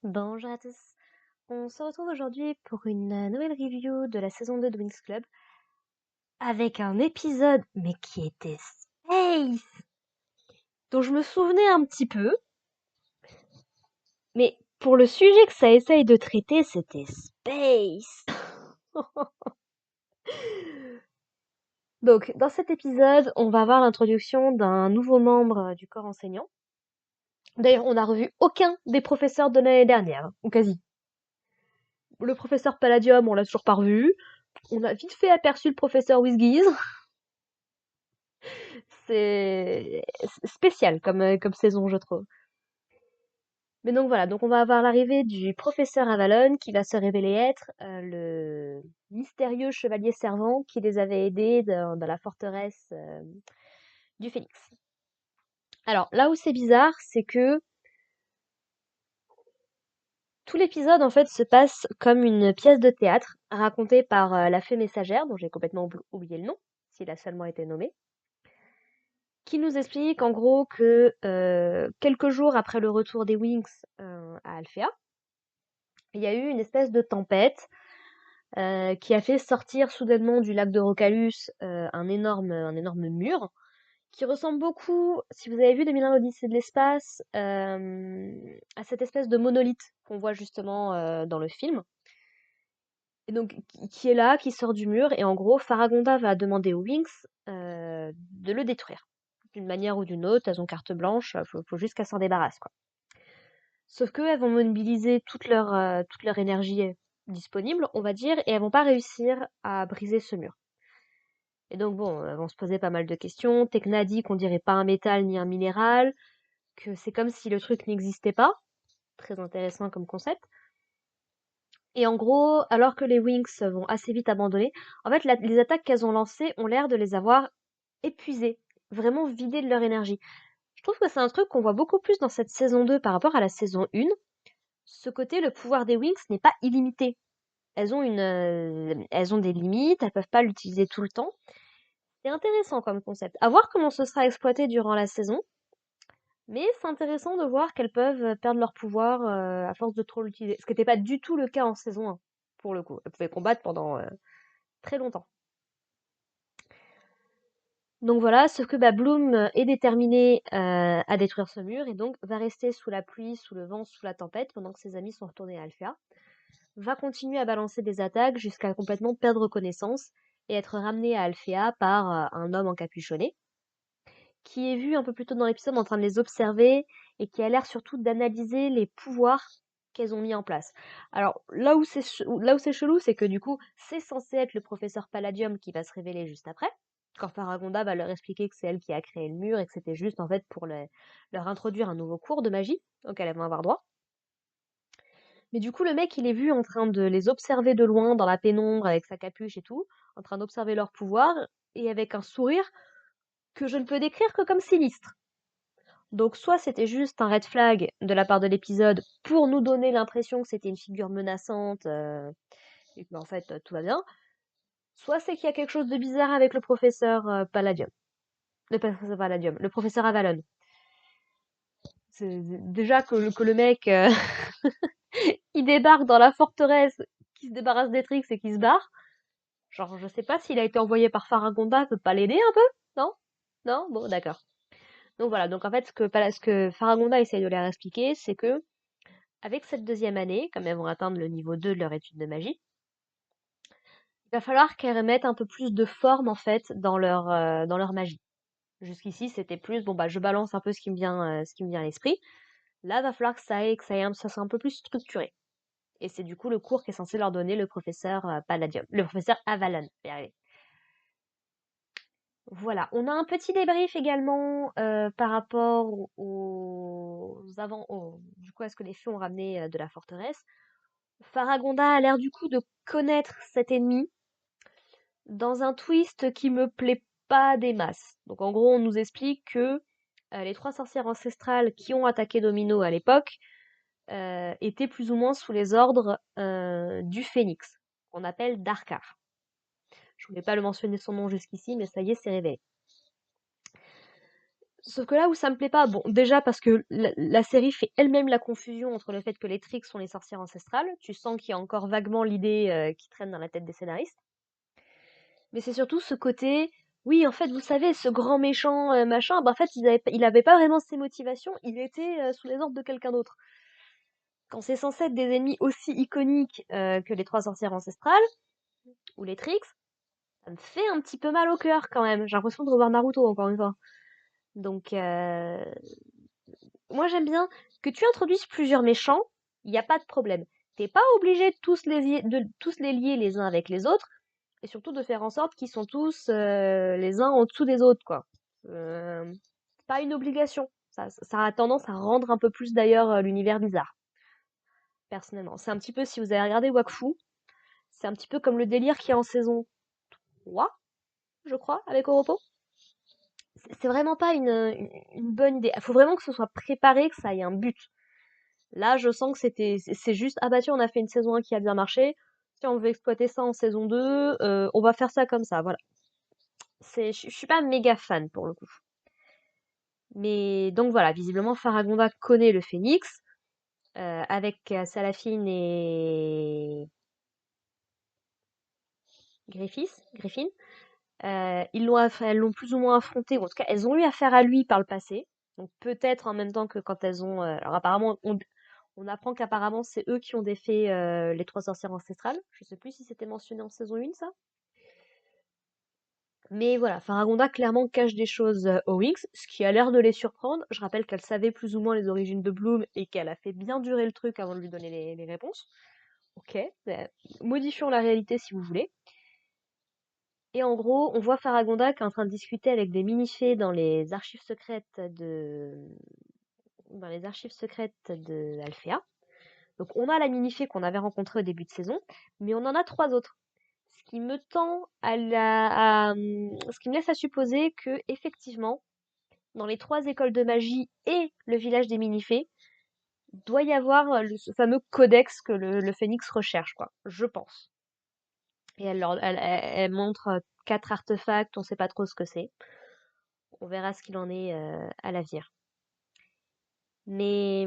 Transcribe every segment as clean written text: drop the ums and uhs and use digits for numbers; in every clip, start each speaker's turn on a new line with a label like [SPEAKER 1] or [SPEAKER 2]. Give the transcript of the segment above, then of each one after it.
[SPEAKER 1] Bonjour à tous. On se retrouve aujourd'hui pour une nouvelle review de la saison 2 de Winx Club avec un épisode mais qui était space dont je me souvenais un petit peu, mais pour le sujet que ça essaye de traiter, c'était space. Donc dans cet épisode, on va voir l'introduction d'un nouveau membre du corps enseignant. D'ailleurs, on n'a revu aucun des professeurs de l'année dernière, ou quasi. Le professeur Palladium, on l'a toujours pas revu. On a vite fait aperçu le professeur Whizgiz. C'est spécial comme saison, je trouve. Mais donc voilà, donc on va avoir l'arrivée du professeur Avalon qui va se révéler être le mystérieux chevalier servant qui les avait aidés dans la forteresse du Phénix. Alors là où c'est bizarre, c'est que tout l'épisode en fait se passe comme une pièce de théâtre racontée par la fée messagère, dont j'ai complètement oublié le nom, s'il a seulement été nommé, qui nous explique en gros que quelques jours après le retour des Winx à Alphéa, il y a eu une espèce de tempête qui a fait sortir soudainement du lac de Rocalus un énorme mur qui ressemble beaucoup, si vous avez vu 2001 l'Odyssée de l'espace, à cette espèce de monolithe qu'on voit justement dans le film. Et donc, qui est là, qui sort du mur, et en gros, Faragonda va demander aux Winx de le détruire. D'une manière ou d'une autre, elles ont carte blanche, faut juste qu'elles s'en débarrassent, quoi. Sauf qu'elles vont mobiliser toute leur énergie disponible, on va dire, et elles vont pas réussir à briser ce mur. Et donc bon, elles vont se poser pas mal de questions. Tekna dit qu'on dirait pas un métal ni un minéral, que c'est comme si le truc n'existait pas. Très intéressant comme concept. Et en gros, alors que les Winx vont assez vite abandonner, en fait, les attaques qu'elles ont lancées ont l'air de les avoir épuisées, vraiment vidées de leur énergie. Je trouve que c'est un truc qu'on voit beaucoup plus dans cette saison 2 par rapport à la saison 1. Ce côté, le pouvoir des Winx n'est pas illimité. Elles ont des limites, elles peuvent pas l'utiliser tout le temps. C'est intéressant comme concept. À voir comment ce sera exploité durant la saison, mais c'est intéressant de voir qu'elles peuvent perdre leur pouvoir à force de trop l'utiliser. Ce qui n'était pas du tout le cas en saison 1, pour le coup. Elles pouvaient combattre pendant très longtemps. Donc voilà, sauf que Bloom est déterminée à détruire ce mur et donc va rester sous la pluie, sous le vent, sous la tempête pendant que ses amis sont retournés à Alpha. Va continuer à balancer des attaques jusqu'à complètement perdre connaissance et être ramenée à Alphéa par un homme encapuchonné, qui est vu un peu plus tôt dans l'épisode en train de les observer et qui a l'air surtout d'analyser les pouvoirs qu'elles ont mis en place. Alors là où c'est chelou, c'est que du coup, c'est censé être le professeur Palladium qui va se révéler juste après, quand Faragonda va leur expliquer que c'est elle qui a créé le mur et que c'était juste en fait pour leur introduire un nouveau cours de magie auquel elles vont avoir droit. Mais du coup, le mec, il est vu en train de les observer de loin dans la pénombre avec sa capuche et tout, en train d'observer leur pouvoir et avec un sourire que je ne peux décrire que comme sinistre. Donc soit c'était juste un red flag de la part de l'épisode pour nous donner l'impression que c'était une figure menaçante et que en fait tout va bien, soit c'est qu'il y a quelque chose de bizarre avec le professeur Palladium. Le professeur Palladium, le professeur Avalon. Déjà que le mec il débarque dans la forteresse, qui se débarrasse des tricks et qui se barre. Genre je sais pas s'il a été envoyé par Faragonda, peut pas l'aider un peu? Non? Non? Bon d'accord. Donc voilà, donc en fait ce que Faragonda essaye de leur expliquer, c'est que avec cette deuxième année, comme elles vont atteindre le niveau 2 de leur étude de magie, il va falloir qu'elles mettent un peu plus de forme en fait dans leur magie. Jusqu'ici, c'était plus bon bah je balance un peu ce qui me vient à l'esprit. Là, il va falloir ça soit un peu plus structuré. Et c'est du coup le cours qu'est censé leur donner le professeur Palladium, le professeur Avalon. Je vais y arriver. Voilà, on a un petit débrief également par rapport du coup à ce que les fées ont ramené de la forteresse. Faragonda a l'air du coup de connaître cet ennemi dans un twist qui me plaît pas des masses. Donc en gros, on nous explique que les trois sorcières ancestrales qui ont attaqué Domino à l'époque étaient plus ou moins sous les ordres du Phénix, qu'on appelle Darkar. Je voulais pas le mentionner son nom jusqu'ici, mais ça y est, c'est révélé. Sauf que là où ça me plaît pas, bon, déjà parce que la série fait elle-même la confusion entre le fait que les Trix sont les sorcières ancestrales. Tu sens qu'il y a encore vaguement l'idée qui traîne dans la tête des scénaristes. Mais c'est surtout ce côté, oui, en fait, vous savez, ce grand méchant machin, bah, en fait, il avait pas vraiment ses motivations, il était sous les ordres de quelqu'un d'autre. Quand c'est censé être des ennemis aussi iconiques que les trois sorcières ancestrales, ou les Trix, ça me fait un petit peu mal au cœur quand même. J'ai l'impression de revoir Naruto encore une fois. Donc, moi j'aime bien que tu introduises plusieurs méchants, il n'y a pas de problème. T'es pas obligé de tous les lier les uns avec les autres, et surtout de faire en sorte qu'ils sont tous les uns en dessous des autres, quoi. C'est pas une obligation. Ça a tendance à rendre un peu plus d'ailleurs l'univers bizarre, personnellement. C'est un petit peu, si vous avez regardé Wakfu, c'est un petit peu comme le délire qui est en saison 3, je crois, avec Oropo. C'est vraiment pas une bonne idée. Il faut vraiment que ce soit préparé, que ça ait un but. Là, je sens que c'est juste, ah bah tiens, on a fait une saison 1 qui a bien marché. Si on veut exploiter ça en saison 2, on va faire ça comme ça, voilà. Je suis pas méga fan pour le coup. Mais donc voilà, visiblement Faragonda connaît le Phénix, avec Salafine et Griffin. Elles l'ont plus ou moins affronté, ou en tout cas elles ont eu affaire à lui par le passé. Donc peut-être en même temps que quand elles ont... alors apparemment, on apprend qu'apparemment c'est eux qui ont défait les trois sorcières ancestrales. Je sais plus si c'était mentionné en saison 1 ça. Mais voilà, Faragonda clairement cache des choses aux Winx, ce qui a l'air de les surprendre. Je rappelle qu'elle savait plus ou moins les origines de Bloom et qu'elle a fait bien durer le truc avant de lui donner les réponses. Ok, modifions la réalité si vous voulez. Et en gros, on voit Faragonda qui est en train de discuter avec des mini-fées dans les archives secrètes de Alphéa. Donc on a la mini-fée qu'on avait rencontrée au début de saison, mais on en a trois autres. Ce qui me tend ce qui me laisse à supposer que, effectivement, dans les trois écoles de magie et le village des mini-fées, doit y avoir ce fameux codex que le Phénix recherche, quoi. Je pense. Et elle montre quatre artefacts, on sait pas trop ce que c'est. On verra ce qu'il en est à l'avenir. Mais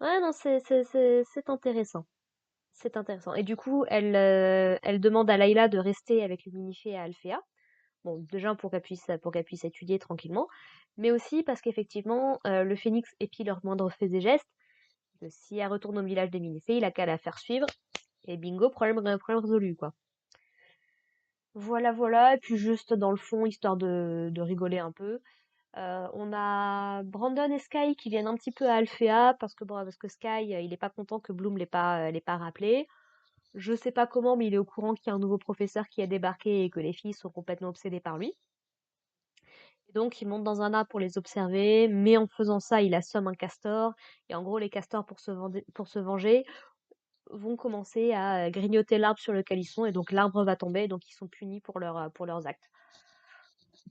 [SPEAKER 1] ouais, non, c'est intéressant. C'est intéressant. Et du coup, elle demande à Layla de rester avec le mini-fée à Alphéa. Bon, déjà pour qu'elle puisse étudier tranquillement, mais aussi parce qu'effectivement, le Phénix épie leurs moindres faits et gestes. Si elle retourne au village des mini-fées, il a qu'à la faire suivre. Et bingo, problème résolu, quoi. Voilà, voilà. Et puis juste dans le fond, histoire de rigoler un peu. On a Brandon et Sky qui viennent un petit peu à Alphéa parce que Sky, il est pas content que Bloom l'ait pas rappelé. Je sais pas comment, mais il est au courant qu'il y a un nouveau professeur qui a débarqué et que les filles sont complètement obsédées par lui. Et donc, il monte dans un arbre pour les observer, mais en faisant ça, il assomme un castor. Et en gros, les castors, pour se venger, vont commencer à grignoter l'arbre sur lequel ils sont, et donc l'arbre va tomber, donc ils sont punis pour leurs actes.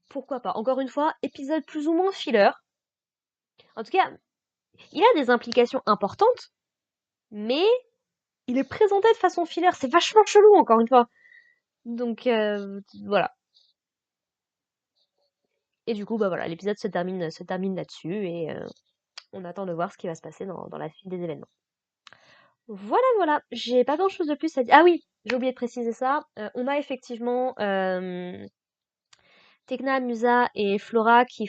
[SPEAKER 1] Pourquoi pas? Encore une fois, épisode plus ou moins filler. En tout cas, il a des implications importantes, mais il est présenté de façon filler. C'est vachement chelou, encore une fois. Donc, voilà. Et du coup, bah voilà, l'épisode se termine là-dessus, et on attend de voir ce qui va se passer dans la suite des événements. Voilà, voilà, j'ai pas grand-chose de plus à dire. Ah oui, j'ai oublié de préciser ça. On a effectivement Tekna, Musa et Flora qui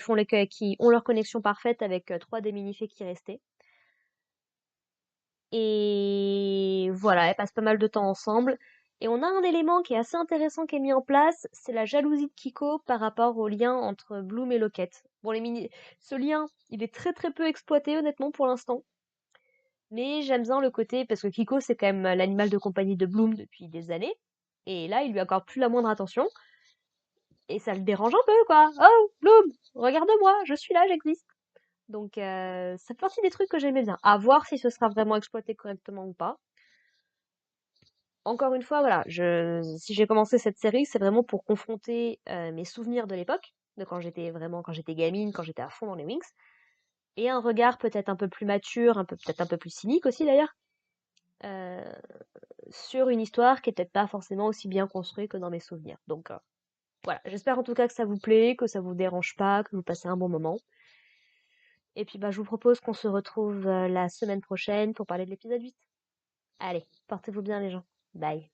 [SPEAKER 1] ont leur connexion parfaite avec trois des mini-fées qui restaient. Et voilà, elles passent pas mal de temps ensemble. Et on a un élément qui est assez intéressant qui est mis en place, c'est la jalousie de Kiko par rapport au lien entre Bloom et Locket. Bon, ce lien, il est très très peu exploité honnêtement pour l'instant. Mais j'aime bien le côté, parce que Kiko, c'est quand même l'animal de compagnie de Bloom depuis des années. Et là, il lui accorde plus la moindre attention. Et ça le dérange un peu, quoi. Oh, Bloom, regarde-moi, je suis là, j'existe. Donc, ça fait partie des trucs que j'aimais bien. À voir si ce sera vraiment exploité correctement ou pas. Encore une fois, voilà, si j'ai commencé cette série, c'est vraiment pour confronter mes souvenirs de l'époque, de quand j'étais gamine, quand j'étais à fond dans les Wings, et un regard peut-être un peu plus mature, peut-être un peu plus cynique aussi d'ailleurs, euh, sur une histoire qui est peut-être pas forcément aussi bien construite que dans mes souvenirs. Donc, Voilà, j'espère en tout cas que ça vous plaît, que ça vous dérange pas, que vous passez un bon moment. Et puis bah, je vous propose qu'on se retrouve la semaine prochaine pour parler de l'épisode 8. Allez, portez-vous bien les gens. Bye.